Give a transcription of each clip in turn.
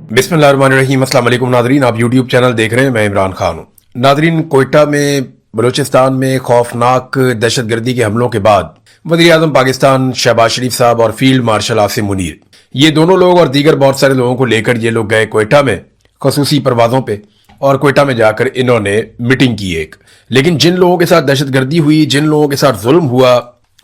बिस्मिल्लाहिर्रहमानिर्रहीम। अस्सलाम वालेकुम नादरीन, आप यूट्यूब चैनल देख रहे हैं, मैं इमरान खान हूँ। नादरीन, कोयटा में बलूचिस्तान में खौफनाक दहशतगर्दी के हमलों के बाद वज़ीर आज़म पाकिस्तान शहबाज शरीफ साहब और फील्ड मार्शल आसिम मुनीर, ये दोनों लोग और दीगर बहुत सारे लोगों को लेकर ये लोग गए कोयटा में खसूसी परवाज़ों पे, और कोयटा में जाकर इन्होंने मीटिंग की एक। लेकिन जिन लोगों के साथ दहशतगर्दी हुई, जिन लोगों के साथ जुल्म हुआ,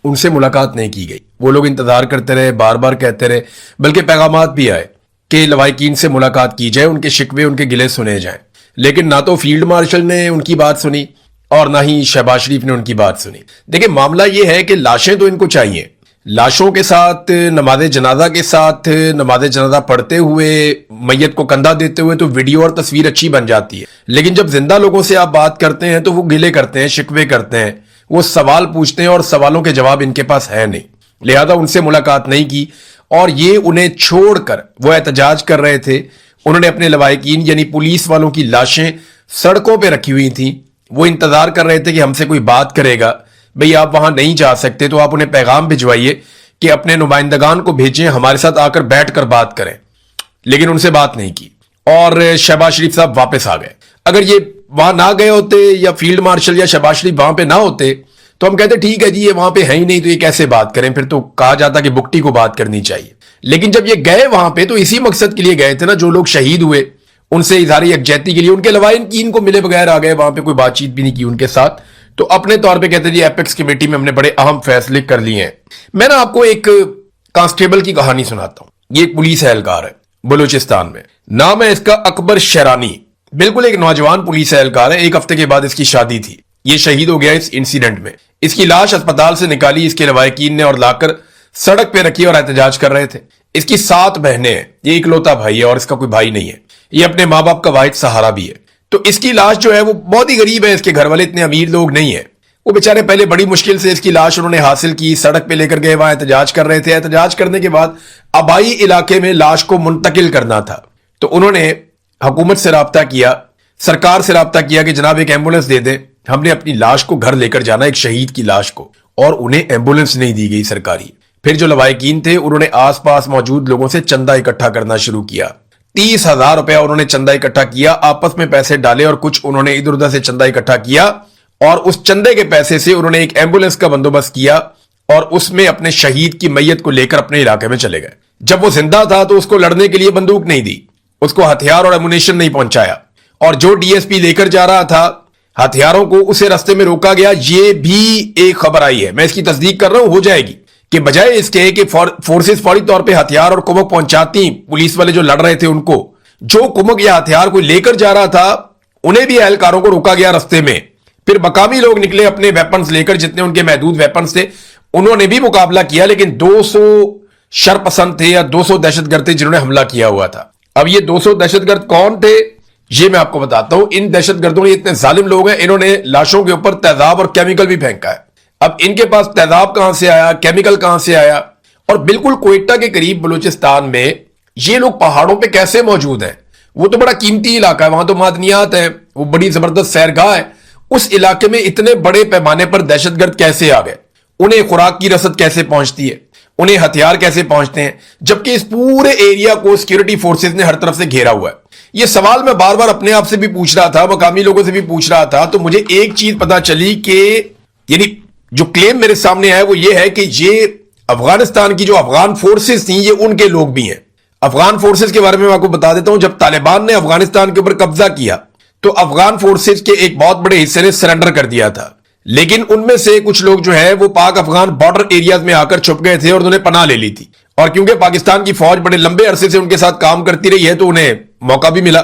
उनसे मुलाकात नहीं की गई। वो लोग इंतजार करते रहे, बार बार कहते रहे, बल्कि पैगामात भी आए कि लवाहिकीन से मुलाकात की जाए, उनके शिकवे उनके गिले सुने जाएं। लेकिन ना तो फील्ड मार्शल ने उनकी बात सुनी और ना ही शहबाज शरीफ ने उनकी बात सुनी। देखिए, मामला ये है कि लाशें तो इनको चाहिए, लाशों के साथ नमाज जनाजा पढ़ते हुए, मैयत को कंधा देते हुए तो वीडियो और तस्वीर अच्छी बन जाती है। लेकिन जब जिंदा लोगों से आप बात करते हैं तो वो गिले करते हैं, शिकवे करते हैं, वो सवाल पूछते हैं और सवालों के जवाब इनके पास है नहीं। लिहाजा उनसे मुलाकात नहीं की और ये उन्हें छोड़कर वो एहतजाज कर रहे थे। उन्होंने अपने लवाहिकीन यानी पुलिस वालों की लाशें सड़कों पे रखी हुई थी। वो इंतजार कर रहे थे कि हमसे कोई बात करेगा। भाई, आप वहां नहीं जा सकते तो आप उन्हें पैगाम भिजवाइए कि अपने नुमाइंदगान को भेजें, हमारे साथ आकर बैठकर बात करें। लेकिन उनसे बात नहीं की और शहबाज शरीफ साहब वापस आ गए। अगर ये वहां ना गए होते या फील्ड मार्शल या शहबाज शरीफ वहां पे ना होते तो हम कहते ठीक है जी, ये वहां पे है ही नहीं तो ये कैसे बात करें। फिर तो कहा जाता कि बुकटी को बात करनी चाहिए। लेकिन जब ये गए वहां पे तो इसी मकसद के लिए गए थे ना, जो लोग शहीद हुए उनसे इजहार यकजहती के लिए। उनके लवाहिकीन को मिले बगैर आ गए, वहां पे कोई बातचीत भी नहीं की उनके साथ। तो अपने तौर पे कहते जी एपेक्स कमेटी में हमने बड़े अहम फैसले कर लिए हैं। मैं ना आपको एक कांस्टेबल की कहानी सुनाता हूं। ये एक पुलिस एहलकार है बलूचिस्तान में, नाम है इसका अकबर शरानी। बिल्कुल एक नौजवान पुलिस एहलकार है। एक हफ्ते के बाद इसकी शादी थी, ये शहीद हो गया इस इंसिडेंट में। इसकी लाश अस्पताल से निकाली इसके लवाहिकीन ने और लाकर सड़क पे रखी और एहतजाज कर रहे थे। इसकी 7 बहनें हैं, ये इकलौता भाई है और इसका कोई भाई नहीं है। ये अपने माँ बाप का वाहिद सहारा भी है। तो इसकी लाश जो है वो बहुत ही गरीब है, इसके घर वाले इतने अमीर लोग नहीं है। वो बेचारे पहले बड़ी मुश्किल से इसकी लाश उन्होंने हासिल की, सड़क पे लेकर गए, वहां एहतजाज कर रहे थे। एहतजाज करने के बाद आबाई इलाके में लाश को मुंतकिल करना था। तो उन्होंने हुकूमत से राब्ता किया, सरकार से राब्ता किया कि जनाब एक एम्बुलेंस दे दें, हमने अपनी लाश को घर लेकर जाना, एक शहीद की लाश को। और उन्हें एम्बुलेंस नहीं दी गई सरकारी। फिर जो लवाहिकीन थे उन्होंने आसपास मौजूद लोगों से चंदा इकट्ठा करना शुरू किया। 30,000 रुपया उन्होंने चंदा इकट्ठा किया, आपस में पैसे डाले और कुछ उन्होंने इधर उधर से चंदा इकट्ठा किया और उस चंदे के पैसे से उन्होंने एक एम्बुलेंस का बंदोबस्त किया और उसमें अपने शहीद की मैयत को लेकर अपने इलाके में चले गए। जब वो जिंदा था तो उसको लड़ने के लिए बंदूक नहीं दी, उसको हथियार और एमुनेशन नहीं पहुंचाया, और जो डीएसपी लेकर जा रहा था हथियारों को, उसे रास्ते में रोका गया। ये भी एक खबर आई है, मैं इसकी तस्दीक कर रहा हूं, हो जाएगी, कि बजाय इसके कि फोर्सेस फौरी तौर पे हथियार और कुमक पहुंचाती पुलिस वाले जो लड़ रहे थे उनको, जो कुमक या हथियार कोई लेकर जा रहा था उन्हें भी एहलकारों को रोका गया रास्ते में। फिर मकामी लोग निकले अपने वेपन्स लेकर, जितने उनके महदूद वेपन्स थे, उन्होंने भी मुकाबला किया। लेकिन 200 शरपसंद थे या 200 दहशतगर्द थे जिन्होंने हमला किया हुआ था। अब ये 200 दहशतगर्द कौन थे ये मैं आपको बताता हूं। इन दहशतगर्दों ने, इतने जालिम लोग हैं, इन्होंने लाशों के ऊपर तेजाब और केमिकल भी फेंका है। अब इनके पास तेजाब कहां से आया, केमिकल कहां से आया, और बिल्कुल कोयटा के करीब बलूचिस्तान में ये लोग पहाड़ों पे कैसे मौजूद हैं? वो तो बड़ा कीमती इलाका है, वहां तो मादनियात है, वो बड़ी जबरदस्त सैरगाह है। उस इलाके में इतने बड़े पैमाने पर दहशतगर्द कैसे आ गए? उन्हें खुराक की रसद कैसे पहुंचती है? उन्हें हथियार कैसे पहुंचते हैं? जबकि इस पूरे एरिया को सिक्योरिटी फोर्सेज ने हर तरफ से घेरा हुआ है। ये सवाल मैं बार बार अपने आप से भी पूछ रहा था, मकामी लोगों से भी पूछ रहा था, तो मुझे एक चीज पता चली कि यानी जो क्लेम मेरे सामने आया वो ये है कि ये अफगानिस्तान की जो अफगान फोर्सेस थी, ये उनके लोग भी हैं। अफगान फोर्सेस के बारे में मैं आपको बता देता हूं। जब तालिबान ने अफगानिस्तान के ऊपर कब्जा किया तो अफगान फोर्सेस के एक बहुत बड़े हिस्से ने सरेंडर कर दिया था। लेकिन उनमें से कुछ लोग जो है वो पाक अफगान बॉर्डर एरियाज में आकर छुप गए थे और उन्होंने पनाह ले ली थी। और क्योंकि पाकिस्तान की फौज बड़े लंबे अरसे से उनके साथ काम करती रही है तो उन्हें मौका भी मिला।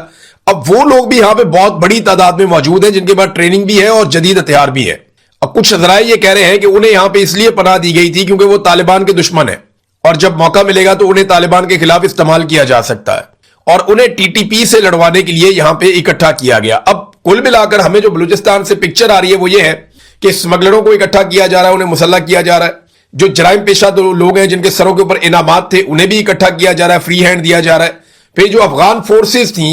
अब वो लोग भी यहां पे बहुत बड़ी तादाद में मौजूद हैं जिनके पास ट्रेनिंग भी है और जदीद हथियार भी है। अब कुछ जराए ये कह रहे हैं कि उन्हें यहां पे इसलिए पनाह दी गई थी क्योंकि वो तालिबान के दुश्मन है और जब मौका मिलेगा तो उन्हें तालिबान के खिलाफ इस्तेमाल किया जा सकता है, और उन्हें टीटीपी से लड़वाने के लिए यहां पे इकट्ठा किया गया। अब कुल मिलाकर हमें जो बलूचिस्तान से पिक्चर आ रही है वो ये है कि स्मगलरों को इकट्ठा किया जा रहा है, उन्हें मुसल्ला किया जा रहा है। जो जराइम पेशा लोग हैं जिनके सरों के ऊपर इनामात थे उन्हें भी इकट्ठा किया जा रहा है, फ्री हैंड दिया जा रहा है। फिर जो अफगान फोर्सेस थी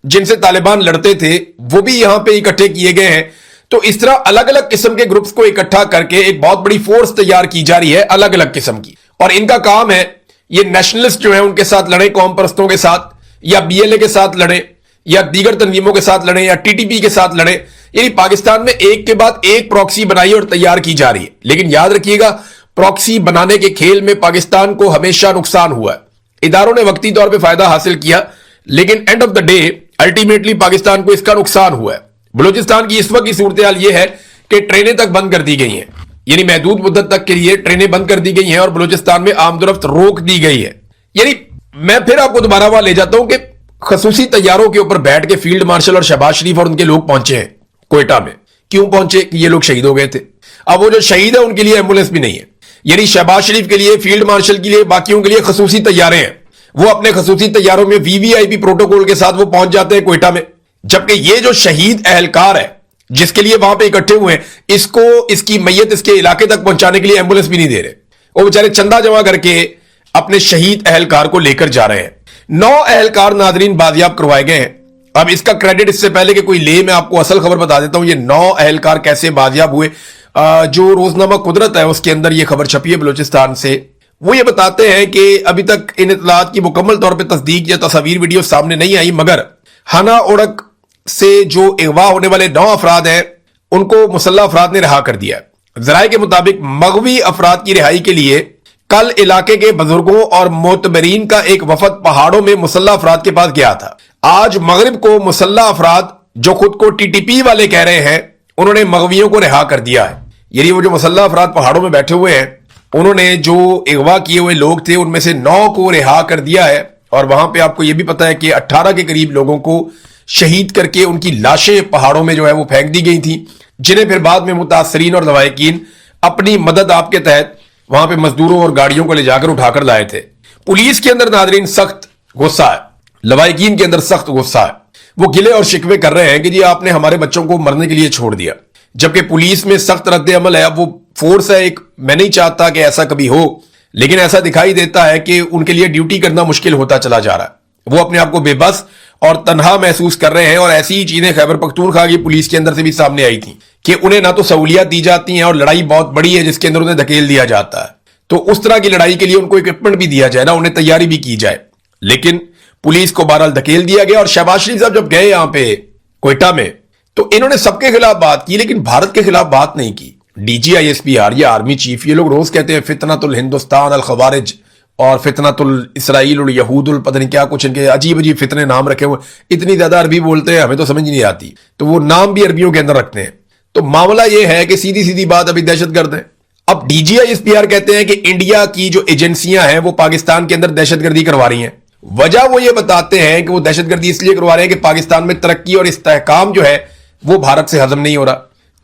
जिनसे तालिबान लड़ते थे वो भी यहां पे इकट्ठे किए गए हैं। तो इस तरह अलग अलग किस्म के ग्रुप्स को इकट्ठा करके एक बहुत बड़ी फोर्स तैयार की जा रही है अलग अलग किस्म की, और इनका काम है ये नेशनलिस्ट जो है उनके साथ लड़े, कौम परस्तों के साथ, या बीएलए के साथ लड़े या दीगर तंजीमों के साथ लड़े या टीटीपी के साथ लड़े, यानी पाकिस्तान में एक के बाद एक प्रॉक्सी बनाई और तैयार की जा रही है। लेकिन याद रखिएगा, प्रॉक्सी बनाने के खेल में पाकिस्तान को हमेशा नुकसान हुआ है। इदारों ने वक्ती तौर पे फायदा हासिल किया, लेकिन end of the day ultimately Pakistan को इसका नुकसान हुआ है। बलूचिस्तान की इस वक्त की सूरत हाल यह है कि ट्रेनें तक बंद कर दी गई हैं, यानी महदूद मुद्दत तक के लिए ट्रेनें बंद कर दी गई हैं और बलूचिस्तान में आमदोरफ्त रोक दी गई है। यानी मैं फिर आपको दोबारा वहां ले जाता हूं कि खसूसी तैयारों के ऊपर बैठ के फील्ड मार्शल और शहबाज शरीफ और उनके लोग पहुंचे हैं कोयटा में। क्यों पहुंचे? कि ये लोग शहीद हो गए थे। अब वो जो शहीद है उनके लिए एम्बुलेंस भी नहीं है, यानी शहबाज शरीफ के लिए, फील्ड मार्शल के लिए, बाकियों के लिए खसूसी तैयारे हैं। वो अपने खसूसी तैयारों में वीवीआईपी प्रोटोकॉल के साथ वो पहुंच जाते हैं कोयटा में, जबकि ये जो शहीद अहलकार है जिसके लिए वहां पे इकट्ठे हुए हैं, इसको इसकी मैयत इसके इलाके तक पहुंचाने के लिए एम्बुलेंस भी नहीं दे रहे। वो बेचारे चंदा जमा करके अपने शहीद अहलकार को लेकर जा रहे हैं। 9 अहलकार नाजरीन बाजियाब करवाए गए हैं। अब इसका क्रेडिट इससे पहले कि कोई ले, मैं आपको असल खबर बता देता हूं। ये 9 अहलकार कैसे बाजियाब हुए, जो रोजनामा कुदरत है उसके अंदर ये खबर छपी है बलूचिस्तान से। वो ये बताते हैं कि अभी तक इन इतलात की मुकम्मल तौर पर तस्दीक या तस्वीर वीडियो सामने नहीं आई, मगर हना ओड़क से जो अगवा होने वाले 9 अफराद हैं उनको मुसल्ला अफराद ने रिहा कर दिया। जराये के मुताबिक मगवी अफराद की रिहाई के लिए कल इलाके के बुजुर्गों और मोतबरीन का एक वफद पहाड़ों में मुसल्ला अफराद के पास गया था। आज मगरिब को मुसल्ला अफराद जो खुद को टीटीपी वाले कह रहे हैं, उन्होंने मगवियों को रिहा कर दिया है। यानी वो जो मुसल्ला अफराद पहाड़ों में बैठे हुए हैं, उन्होंने जो अगवा किए हुए लोग थे उनमें से 9 को रिहा कर दिया है। और वहां पर आपको यह भी पता है कि 18 के करीब लोगों को शहीद करके उनकी लाशें पहाड़ों में जो है वो फेंक दी गई थी, जिन्हें फिर बाद में मुतासरीन और लवाहिकीन अपनी मदद आपके तहत वहां पे मजदूरों और गाड़ियों को ले जाकर उठाकर लाए थे। पुलिस के अंदर नाजरीन सख्त गुस्सा है, लवाहिकीन के अंदर सख्त गुस्सा है। वो गिले और शिकवे कर रहे हैं कि जी आपने हमारे बच्चों को मरने के लिए छोड़ दिया, जबकि पुलिस में सख्त रद्द अमल है। अब वो फोर्स है एक, मैं नहीं चाहता कि ऐसा कभी हो, लेकिन ऐसा दिखाई देता है कि उनके लिए ड्यूटी करना मुश्किल होता चला जा रहा है। वो अपने आप को बेबस और तन्हा महसूस कर रहे हैं। और ऐसी ही चीजें खैबर पख्तूनख्वा की पुलिस के अंदर से भी सामने आई थी कि उन्हें ना तो सहूलियत दी जाती हैं और लड़ाई बहुत बड़ी है जिसके अंदर उन्हें धकेल दिया जाता है। तो उस तरह की लड़ाई के लिए उनको इक्विपमेंट भी दिया जाए ना, उन्हें तैयारी भी की जाए, लेकिन पुलिस को बहरहाल धकेल दिया गया। और शहबाज शरीफ साहब जब गए यहां पे कोयटा में, तो इन्होंने सबके खिलाफ बात की, लेकिन भारत के खिलाफ बात नहीं की। DGISPR या आर्मी चीफ, ये लोग रोज कहते हैं फितनतुल हिंदुस्तान अल खवारिज और फितनतुल इसराइल और यहूदुल, पता नहीं क्या कुछ इनके अजीब अजीब फितने नाम रखे हुए। इतनी ज्यादा अरबी बोलते हैं, हमें तो समझ नहीं आती, तो वो नाम भी अरबियों के अंदर रखते हैं। तो मामला ये है कि सीधी सीधी बात, अभी दहशतगर्द है। अब DGISPR कहते हैं कि इंडिया की जो एजेंसियां हैं वो पाकिस्तान के अंदर दहशतगर्दी करवा रही हैं। वजह वो ये बताते हैं कि वो दहशतगर्दी इसलिए करवा रहे हैं कि पाकिस्तान में तरक्की और इस्तेहकाम जो है वो भारत से हजम नहीं हो रहा।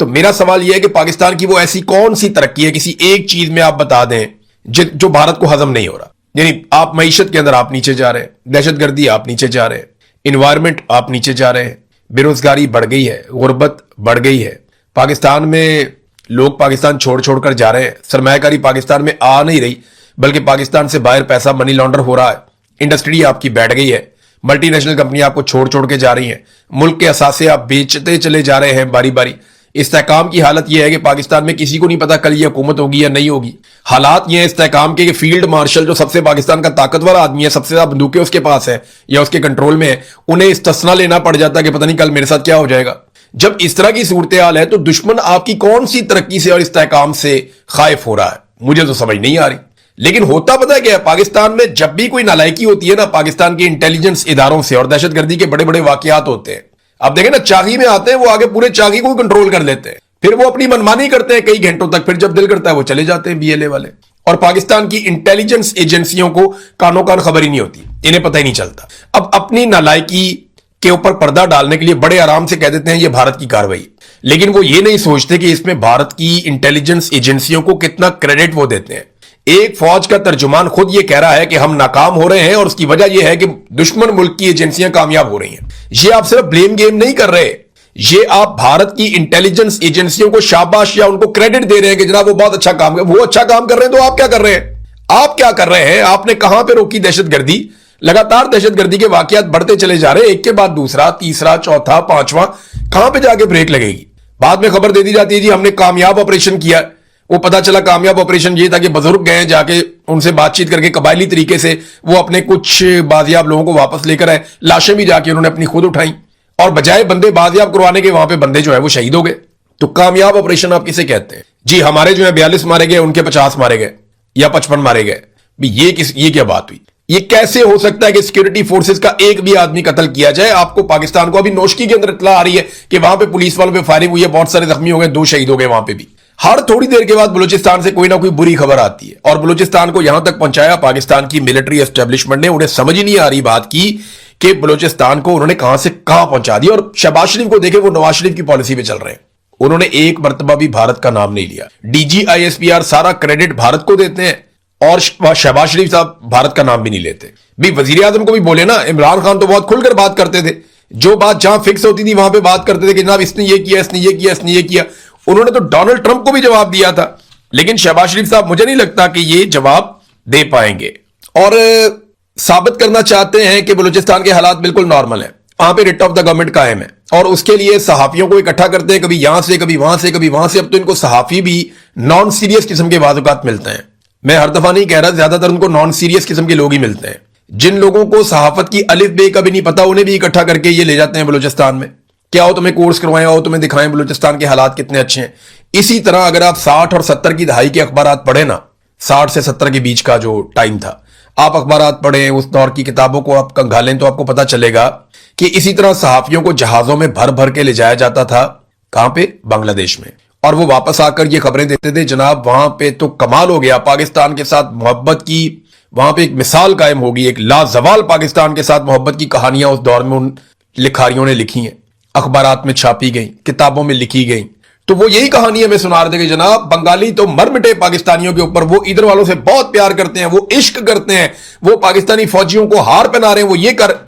तो मेरा सवाल यह है कि पाकिस्तान की वो ऐसी कौन सी तरक्की है, किसी एक चीज में आप बता दें जो भारत को हजम नहीं हो रहा। यानी आप मईशत के अंदर आप नीचे जा रहे हैं, दहशतगर्दी आप नीचे जा रहे हैं, इन्वायरमेंट आप नीचे जा रहे हैं, बेरोजगारी बढ़ गई है, गुर्बत बढ़ गई है, पाकिस्तान में लोग पाकिस्तान छोड़ छोड़ कर जा रहे हैं, सरमायाकारी पाकिस्तान में आ नहीं रही, बल्कि पाकिस्तान से बाहर पैसा मनी लॉन्डर हो रहा है, इंडस्ट्री आपकी बैठ गई है, मल्टीनेशनल कंपनी आपको छोड़ छोड़ के जा रही हैं, मुल्क के असासे आप बेचते चले जा रहे हैं बारी बारी। इस्तेहकाम की हालत यह है कि पाकिस्तान में किसी को नहीं पता कल ये हुकूमत होगी या नहीं होगी। हालात ये इस्तेहकाम के कि फील्ड मार्शल जो सबसे पाकिस्तान का ताकतवर आदमी है, सबसे ज्यादा बंदूकें उसके पास है या उसके कंट्रोल में है, उन्हें इस्तेस्ना लेना पड़ जाता है कि पता नहीं कल मेरे साथ क्या हो जाएगा। जब इस तरह की सूरत हाल है तो दुश्मन आपकी कौन सी तरक्की से और इस्तेहकाम से खाइफ हो रहा है, मुझे तो समझ नहीं आ रही। लेकिन होता पता है क्या है, पाकिस्तान में जब भी कोई नालायकी होती है ना पाकिस्तान के इंटेलिजेंस इदारों से और दहशतगर्दी के बड़े बड़े वाकयात होते हैं, आप देखें ना चागी में आते हैं, वो आगे पूरे चागी को कंट्रोल कर लेते हैं, फिर वो अपनी मनमानी करते हैं कई घंटों तक, फिर जब दिल करता है वो चले जाते हैं BLA वाले। और पाकिस्तान की इंटेलिजेंस एजेंसियों को कानों कान खबर ही नहीं होती, इन्हें पता ही नहीं चलता। अब अपनी नालायकी के ऊपर पर्दा डालने के लिए बड़े आराम से कह देते हैं ये भारत की कार्रवाई, लेकिन वो ये नहीं सोचते कि इसमें भारत की इंटेलिजेंस एजेंसियों को कितना क्रेडिट वो देते हैं। एक फौज का तर्जुमान खुद ये कह रहा है कि हम नाकाम हो रहे हैं और उसकी वजह यह है कि दुश्मन मुल्क की एजेंसियां कामयाब हो रही हैं। ये आप सिर्फ ब्लेम गेम नहीं कर रहे, ये आप भारत की इंटेलिजेंस एजेंसियों को शाबाश या उनको क्रेडिट दे रहे हैं कि जनाब वो बहुत अच्छा काम कर, वो अच्छा काम कर रहे हैं तो आप क्या कर रहे हैं? आप क्या कर रहे हैं? आपने कहां पे रोकी दहशतगर्दी? लगातार दहशतगर्दी के वाकयात बढ़ते चले जा रहे हैं, एक के बाद दूसरा, तीसरा, चौथा, पांचवा, कहां पे जाके ब्रेक लगेगी? बाद में खबर दे दी जाती है जी हमने कामयाब ऑपरेशन किया, वो पता चला कामयाब ऑपरेशन ये था कि बुजुर्ग गए जाके उनसे बातचीत करके कबायली तरीके से वो अपने कुछ बाजियाब लोगों को वापस लेकर आए, लाशें भी जाके उन्होंने अपनी खुद उठाई, और बजाय बंदे बाजियाब करवाने के वहां पे बंदे जो है वो शहीद हो गए। तो कामयाब ऑपरेशन आप किसे कहते हैं जी? हमारे जो है 42 मारे गए, उनके 50 मारे गए या 55 मारे गए, ये क्या बात हुई? ये कैसे हो सकता है कि सिक्योरिटी फोर्सेस का एक भी आदमी कत्ल किया जाए? आपको पाकिस्तान को अभी नोशकी के अंदर इत्तला आ रही है कि वहां पे पुलिस वालों पे फायरिंग हुई है, बहुत सारे जख्मी हो गए, 2 शहीद हो गए वहां पे भी। हर थोड़ी देर के बाद बलूचिस्तान से कोई ना कोई बुरी खबर आती है, और बलूचिस्तान को यहां तक पहुंचाया पाकिस्तान की मिलिट्री एस्टेब्लिशमेंट ने। उन्हें समझ ही नहीं आ रही बात की कि बलूचिस्तान को उन्होंने कहां से कहां पहुंचा दिया। और शहबाज शरीफ को देखे, वो नवाज शरीफ की पॉलिसी पे चल रहे हैं। उन्होंने एक मर्तबा भी भारत का नाम नहीं लिया। DGISPR सारा क्रेडिट भारत को देते हैं, और शहबाज शरीफ साहब भारत का नाम भी नहीं लेते। भी वजीर आजम को भी बोले ना, इमरान खान तो बहुत खुलकर बात करते थे, जो बात जहां फिक्स होती थी वहां पे बात करते थे कि जनाब इसने ये किया, इसने ये किया, इसने ये किया। उन्होंने तो डोनाल्ड ट्रंप को भी जवाब दिया था, लेकिन शहबाज शरीफ साहब मुझे नहीं लगता कि ये जवाब दे पाएंगे। और साबित करना चाहते हैं कि बलूचिस्तान के हालात बिल्कुल नॉर्मल है, वहां पे रिट ऑफ द गवर्नमेंट कायम है, और उसके लिए सहाफियों को इकट्ठा करते हैं, कभी यहां से कभी वहां से कभी वहां से। अब तो इनको सहाफी भी नॉन सीरियस किस्म के वाजुकात मिलते हैं। मैं हर दफा नहीं कह रहा, ज्यादातर उनको नॉन सीरियस किस्म के लोग ही मिलते हैं। जिन लोगों को सहाफत की अलिफ बे का भी नहीं पता, उन्हें भी इकट्ठा करके ये ले जाते हैं बलूचिस्तान में। क्या हो तुम्हें कोर्स करवाएं, आओ तुम्हें दिखाएं बलूचिस्तान के हालात कितने अच्छे हैं। इसी तरह अगर आप 60 और 70 की दहाई के अखबारात पढ़े ना, 60 से 70 के बीच का जो टाइम था, आप अखबारात पढ़ें, उस दौर की किताबों को आप कंघालें, तो आपको पता चलेगा कि इसी तरह सहाफियों को जहाजों में भर भर के ले जाया जाता था। कहां पे? बांग्लादेश में। और वो वापस आकर ये खबरें देते थे, जनाब वहां पे तो कमाल हो गया, पाकिस्तान के साथ मोहब्बत की वहां पे एक मिसाल कायम होगी, एक लाजवाल पाकिस्तान के साथ मोहब्बत की कहानियां उस दौर में उन लिखारियों ने लिखी हैं, अखबारात में छापी गई, किताबों में लिखी गई। तो वो यही कहानी हमें सुना रहे थे कि जनाब बंगाली तो मर मिटे पाकिस्तानियों के ऊपर, वो इधर वालों से बहुत प्यार करते हैं, वो इश्क करते हैं, वो पाकिस्तानी फौजियों को हार पहना रहे हैं, वो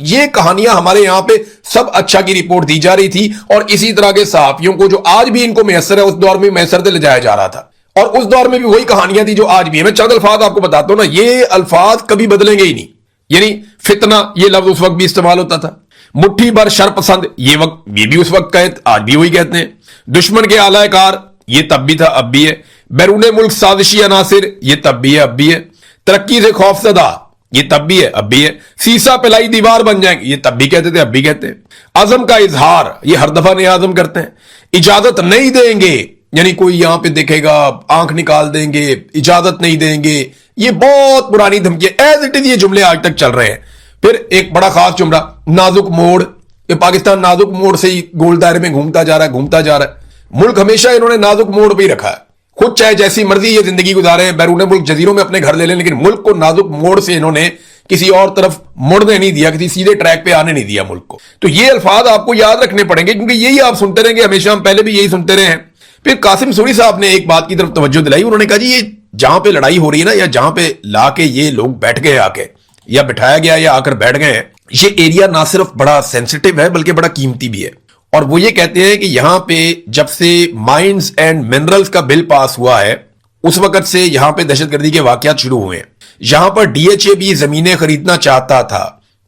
ये कहानियां हमारे यहां पे सब अच्छा की रिपोर्ट दी जा रही थी। और इसी तरह के सहाफियों को जो आज भी इनको मैसर है, उस दौर में मैसर से ले जाया जा रहा था, और उस दौर में भी वही कहानियां थी जो आज भी है। मैं चंद अल्फाज आपको बताता हूं ना, ये अल्फाज कभी बदलेंगे ही नहीं। यानी फितना, ये लफ्ज उस वक्त भी इस्तेमाल होता था। मुट्ठी भर शर पसंद, ये भी उस वक्त कहे, आज भी वही कहते हैं। दुश्मन के आलाकार, ये तब भी था, अब भी है। बैरूने मुल्क साजिशी अनासिर, ये तब भी है, अब भी है। तरक्की से खौफजदा, ये तब भी है, अब भी है। सीसा पिलाई दीवार बन जाएंगे, ये तब भी कहते थे, अब भी कहते हैं। अज़म का इजहार, ये हर दफा नया आज़म करते हैं। इजाजत नहीं देंगे, यानी कोई यहां पे देखेगा आंख निकाल देंगे, इजाजत नहीं देंगे, ये बहुत पुरानी धमकी है। एज इट इज ये जुमले आज तक चल रहे हैं। फिर एक बड़ा खास जुमला, नाजुक मोड़, ये पाकिस्तान नाजुक मोड़ से ही गोल दायरे में घूमता जा रहा है। मुल्क हमेशा इन्होंने नाजुक मोड़ पे ही रखा है, खुद चाहे जैसी मर्जी ये जिंदगी गुजारे, बैरूने मुल्क जजीरों में अपने घर ले लें, लेकिन मुल्क को नाजुक मोड़ से इन्होंने किसी और तरफ मुड़ने नहीं दिया, किसी सीधे ट्रैक पे आने नहीं दिया मुल्क को। तो ये अल्फाज आपको याद रखने पड़ेंगे, क्योंकि यही आप सुनते रहेंगे हमेशा, हम पहले भी यही सुनते रहे हैं। फिर कासिम सूरी साहब ने एक बात की तरफ तवज्जो दिलाई, उन्होंने कहा जी ये जहां पे लड़ाई हो रही है ना, या जहां पे लाके ये लोग बैठ गए आके, या बिठाया गया या आकर बैठ गए हैं, ये एरिया ना सिर्फ बड़ा सेंसिटिव है बल्कि बड़ा कीमती भी है। और वो ये कहते हैं कि यहां पे जब से माइंस एंड मिनरल्स का बिल पास हुआ है, उस वक्त से यहां पे दहशतगर्दी के वाकयात शुरू हुए हैं। यहां पर DHA भी जमीनें खरीदना चाहता था।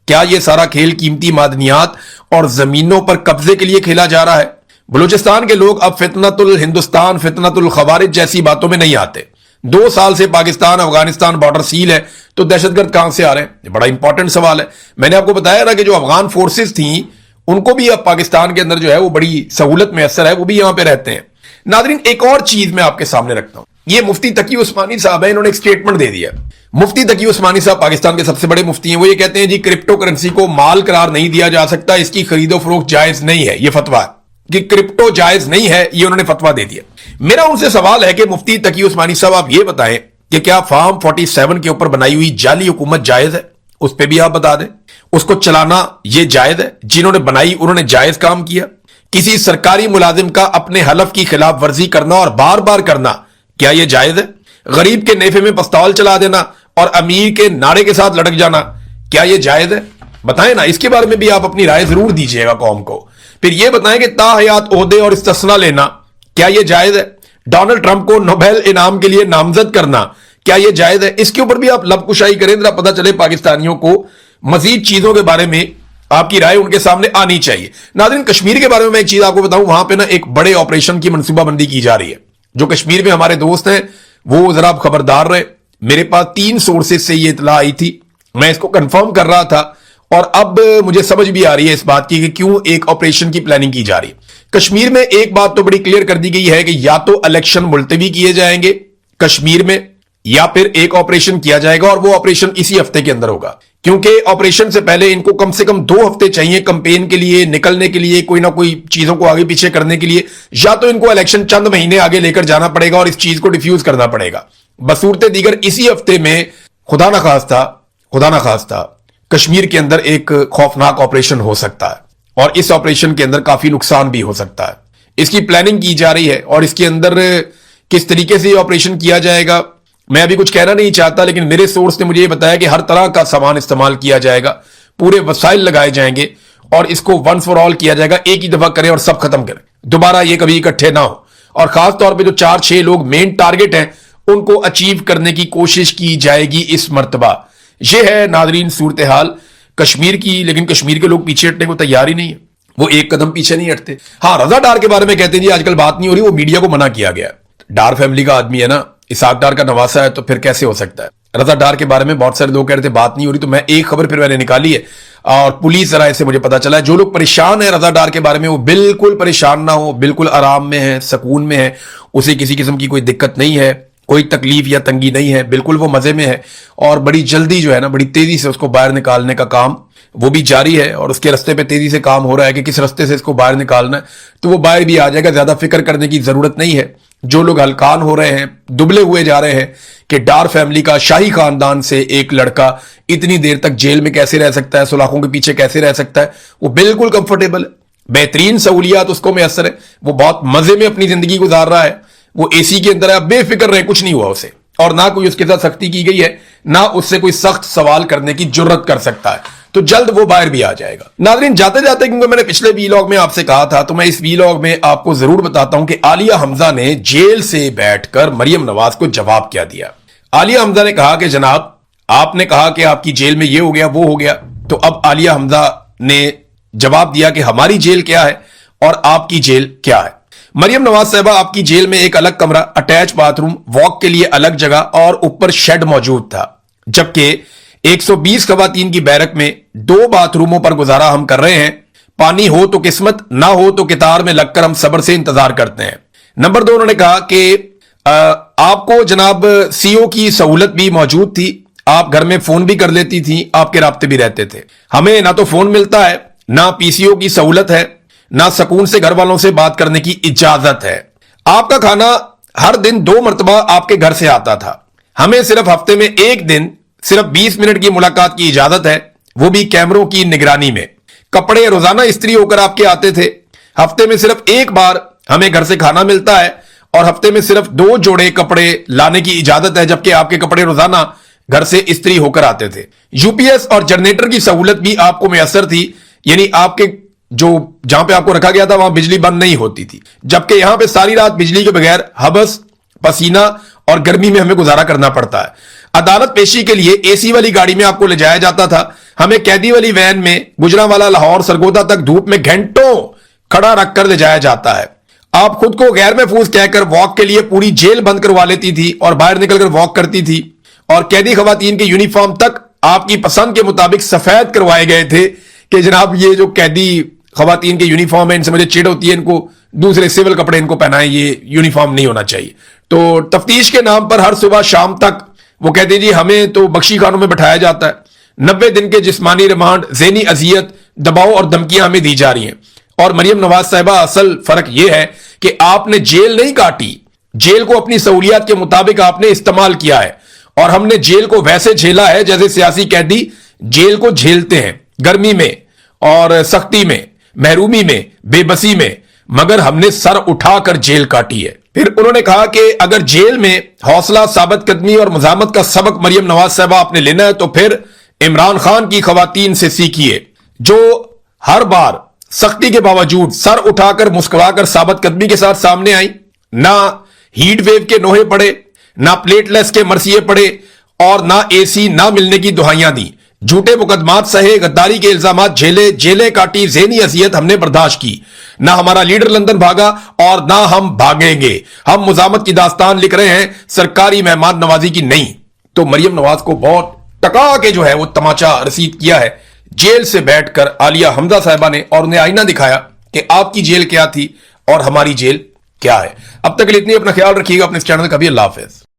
क्या यह सारा खेल कीमती मादनियात और जमीनों पर कब्जे के लिए खेला जा रहा है? बलूचिस्तान के लोग अब फितनतुल हिंदुस्तान, फितनतुल खवारिज जैसी बातों में नहीं आते। 2 साल से पाकिस्तान अफगानिस्तान बॉर्डर सील है, तो दहशतगर्द कहां से आ रहे हैं? ये बड़ा इंपॉर्टेंट सवाल है। मैंने आपको बताया ना कि जो अफगान फोर्सेस थी, उनको भी अब पाकिस्तान के अंदर जो है वो बड़ी सहूलत मैसर है, वो भी यहां पे रहते हैं। नादरीन, एक और चीज मैं आपके सामने रखता हूं। ये मुफ्ती तकी उस्मानी साहब है, इन्होंने एक स्टेटमेंट दे दिया। मुफ्ती तकी उस्मानी साहब पाकिस्तान के सबसे बड़े मुफ्ती हैं। वो ये कहते हैं जी क्रिप्टो करेंसी को माल करार नहीं दिया जा सकता, इसकी खरीदो फरोख्त जायज नहीं है। ये फतवा है कि क्रिप्टो जायज नहीं है, ये उन्होंने फतवा दे दिया। मेरा उनसे सवाल है कि मुफ्ती तकी उस्मानी साहब आप ये बताएं कि क्या फार्म 47 के ऊपर बनाई हुई जाली हुकूमत जायज है? उस पर भी आप बता दें। उसको चलाना ये जायज है? जिन्होंने बनाई उन्होंने जायज काम किया? किसी सरकारी मुलाजिम का अपने हलफ की खिलाफ वर्जी करना और बार बार करना, क्या यह जायज है? गरीब के नेफे में पिस्तौल चला देना और अमीर के नारे के साथ लटक जाना, क्या यह जायज है? बताएं ना, इसके बारे में भी आप अपनी राय जरूर दीजिएगा कौम को। फिर यह बताएं कि ताहयात ओहदे और इस्तिस्ना लेना, क्या यह जायज है? डोनाल्ड ट्रंप को नोबेल इनाम के लिए नामजद करना, क्या यह जायज है? इसके ऊपर भी आप लबकुशाई करें, जरा पता चले पाकिस्तानियों को। मजीद चीजों के बारे में आपकी राय उनके सामने आनी चाहिए। नाज़रीन, कश्मीर के बारे में मैं एक चीज आपको बताऊं, वहां पे ना एक बड़े ऑपरेशन की मनसूबाबंदी की जा रही है, जो कश्मीर में हमारे दोस्त हैं वो जरा आप खबरदार रहे। मेरे पास 3 सोर्सेज से ये इतला आई थी, मैं इसको कंफर्म कर रहा था और अब मुझे समझ भी आ रही है इस बात की कि क्यों एक ऑपरेशन की प्लानिंग की जा रही है। कश्मीर में एक बात तो बड़ी क्लियर कर दी गई है कि या तो इलेक्शन मुलतवी किए जाएंगे कश्मीर में या फिर एक ऑपरेशन किया जाएगा और वो ऑपरेशन इसी हफ्ते के अंदर होगा, क्योंकि ऑपरेशन से पहले इनको कम से कम 2 हफ्ते चाहिए कैंपेन के लिए, निकलने के लिए, कोई ना कोई चीजों को आगे पीछे करने के लिए। या तो इनको इलेक्शन चंद महीने आगे लेकर जाना पड़ेगा और इस चीज को डिफ्यूज करना पड़ेगा। बसूरते दीगर इसी हफ्ते में खुदा ना खास्ता कश्मीर के अंदर एक खौफनाक ऑपरेशन हो सकता है और इस ऑपरेशन के अंदर काफी नुकसान भी हो सकता है। इसकी प्लानिंग की जा रही है और इसके अंदर किस तरीके से ऑपरेशन किया जाएगा मैं अभी कुछ कहना नहीं चाहता, लेकिन मेरे सोर्स ने मुझे ये बताया कि हर तरह का सामान इस्तेमाल किया जाएगा, पूरे वसाइल लगाए जाएंगे और इसको वंस फॉर ऑल किया जाएगा, एक ही दफा करें और सब खत्म करें, दोबारा ये कभी इकट्ठे ना हो। और खास तौर पे जो 4-6 लोग मेन टारगेट हैं उनको अचीव करने की कोशिश की जाएगी इस मर्तबा। यह है नादरीन सूरत हाल कश्मीर की, लेकिन कश्मीर के लोग पीछे हटने को तैयार ही नहीं है, वो एक कदम पीछे नहीं हटते। हाँ, रजा डार के बारे में कहते हैं जी आजकल बात नहीं हो रही, वो मीडिया को मना किया गया। डार फैमिली का आदमी है ना, इसहाक डार का नवासा है, तो फिर कैसे हो सकता है। रजा डार के बारे में बहुत सारे लोग कह रहे थे बात नहीं हो रही, तो मैं एक खबर फिर मैंने निकाली है और पुलिस राय से मुझे पता चला है जो लोग परेशान है रजा डार के बारे में वो बिल्कुल परेशान ना हो, बिल्कुल आराम में है, सुकून में है, उसे किसी किस्म की कोई दिक्कत नहीं है, कोई तकलीफ या तंगी नहीं है, बिल्कुल वो मजे में है और बड़ी जल्दी जो है ना, बड़ी तेजी से उसको बाहर निकालने का काम वो भी जारी है और उसके रास्ते पे तेजी से काम हो रहा है कि किस रास्ते से इसको बाहर निकालना है, तो वो बाहर भी आ जाएगा। ज्यादा फिक्र करने की जरूरत नहीं है। जो लोग हलकान हो रहे हैं, दुबले हुए जा रहे हैं कि डार फैमिली का शाही खानदान से एक लड़का इतनी देर तक जेल में कैसे रह सकता है, सुलाखों के पीछे कैसे रह सकता है, वो बिल्कुल कंफर्टेबल है, बेहतरीन सहूलियात उसको मैसर है, वो बहुत मजे में अपनी जिंदगी गुजार रहा है, वो एसी के अंदर है, बेफिक्र रहे, कुछ नहीं हुआ उसे और ना कोई उसके साथ सख्ती की गई है, ना उससे कोई सख्त सवाल करने की जुर्रत कर सकता है, तो जल्द वो बाहर भी आ जाएगा। नाज़रीन, जाते जाते क्योंकि मैंने पिछले वीलॉग में आपसे कहा था, तो मैं इस वीलॉग में आपको जरूर बताता हूं कि आलिया हमजा ने जेल से बैठकर मरियम नवाज को जवाब क्या दिया। आलिया हमजा ने कहा कि जनाब आपने कहा कि आपकी जेल में ये हो गया वो हो गया, तो अब आलिया हमजा ने जवाब दिया कि हमारी जेल क्या है और आपकी जेल क्या है। मरियम नवाज साहबा, आपकी जेल में एक अलग कमरा, अटैच बाथरूम, वॉक के लिए अलग जगह और ऊपर शेड मौजूद था, जबकि 120 खवातीन की बैरक में 2 बाथरूमों पर गुजारा हम कर रहे हैं। पानी हो तो किस्मत, ना हो तो कितार में लगकर हम सब्र से इंतजार करते हैं। नंबर 2, उन्होंने कहा कि आपको जनाब सीओ की सहूलत भी मौजूद थी, आप घर में फोन भी कर लेती थी, आपके राब्ते भी रहते थे। हमें ना तो फोन मिलता है, ना पीसीओ की सहूलत है, ना सुकून से घर वालों से बात करने की इजाजत है। आपका खाना हर दिन 2 मरतबा आपके घर से आता था, हमें सिर्फ हफ्ते में 1 दिन सिर्फ 20 मिनट की मुलाकात की इजाजत है, वो भी कैमरों की निगरानी में। कपड़े रोजाना इस्त्री होकर आपके आते थे, हफ्ते में सिर्फ 1 बार हमें घर से खाना मिलता है और हफ्ते में सिर्फ 2 जोड़े कपड़े लाने की इजाजत है, जबकि आपके कपड़े रोजाना घर से इस्त्री होकर आते थे। यूपीएस और जनरेटर की सहूलत भी आपको मैसर थी, यानी आपके जो जहां पे आपको रखा गया था वहां बिजली बंद नहीं होती थी, जबकि यहां पे सारी रात बिजली के बगैर हबस, पसीना और गर्मी में हमें गुजारा करना पड़ता है। अदालत पेशी के लिए एसी वाली गाड़ी में आपको ले जाया जाता था, हमें कैदी वाली वैन में गुजरांवाला लाहौर सरगोदा तक धूप में घंटों खड़ा रखकर ले जाया जाता है। आप खुद को गैर महफूज कहकर वॉक के लिए पूरी जेल बंद करवा लेती थी और बाहर निकलकर वॉक करती थी, और कैदी खवातीन के यूनिफॉर्म तक आपकी पसंद के मुताबिक सफेद करवाए गए थे कि जनाब ये जो कैदी खवातीन के यूनिफॉर्म है, इनसे मुझे चिढ़ होती है, इनको दूसरे सिविल कपड़े इनको पहनाएं, ये यूनिफॉर्म नहीं होना चाहिए। तो तफ्तीश के नाम पर हर सुबह शाम तक वो कहते जी हमें तो बख्शी खानों में बैठाया जाता है, 90 दिन के जिस्मानी रिमांड, ज़हनी अजियत, दबाव और धमकियां हमें दी जा रही हैं। और मरियम नवाज साहिबा, असल फर्क यह है कि आपने जेल नहीं काटी, जेल को अपनी सहूलियत के मुताबिक आपने इस्तेमाल किया है और हमने जेल को वैसे झेला है जैसे सियासी कैदी जेल को झेलते हैं, गर्मी में और सख्ती में, महरूमी में, बेबसी में, मगर हमने सर उठाकर जेल काटी है। फिर उन्होंने कहा कि अगर जेल में हौसला, साबित कदमी और मुजामत का सबक मरियम नवाज साहबा आपने लेना है तो फिर इमरान खान की खवातीन से सीखिए, जो हर बार सख्ती के बावजूद सर उठाकर मुस्कुराकर साबित कदमी के साथ सामने आई, ना हीट वेव के नोहे पड़े, ना प्लेटलेस के मरसिए पड़े और ना एसी ना मिलने की दुहाइयां दी। झूठे मुकदमात सहे, गद्दारी के इल्जामात झेले, जेलें काटी, ज़हनी अजियत हमने बर्दाश्त की। ना हमारा लीडर लंदन भागा और ना हम भागेंगे। हम मुजामत की दास्तान लिख रहे हैं, सरकारी मेहमान नवाजी की नहीं। तो मरियम नवाज को बहुत टका के जो है वो तमाचा रसीद किया है जेल से बैठकर आलिया हमजा साहिबा ने, और उन्हें आईना दिखाया कि आपकी जेल क्या थी और हमारी जेल क्या है। अब तक के लिए इतनी, अपना ख्याल रखिएगा अपने इस चैनल का भी। अल्लाह हाफिज।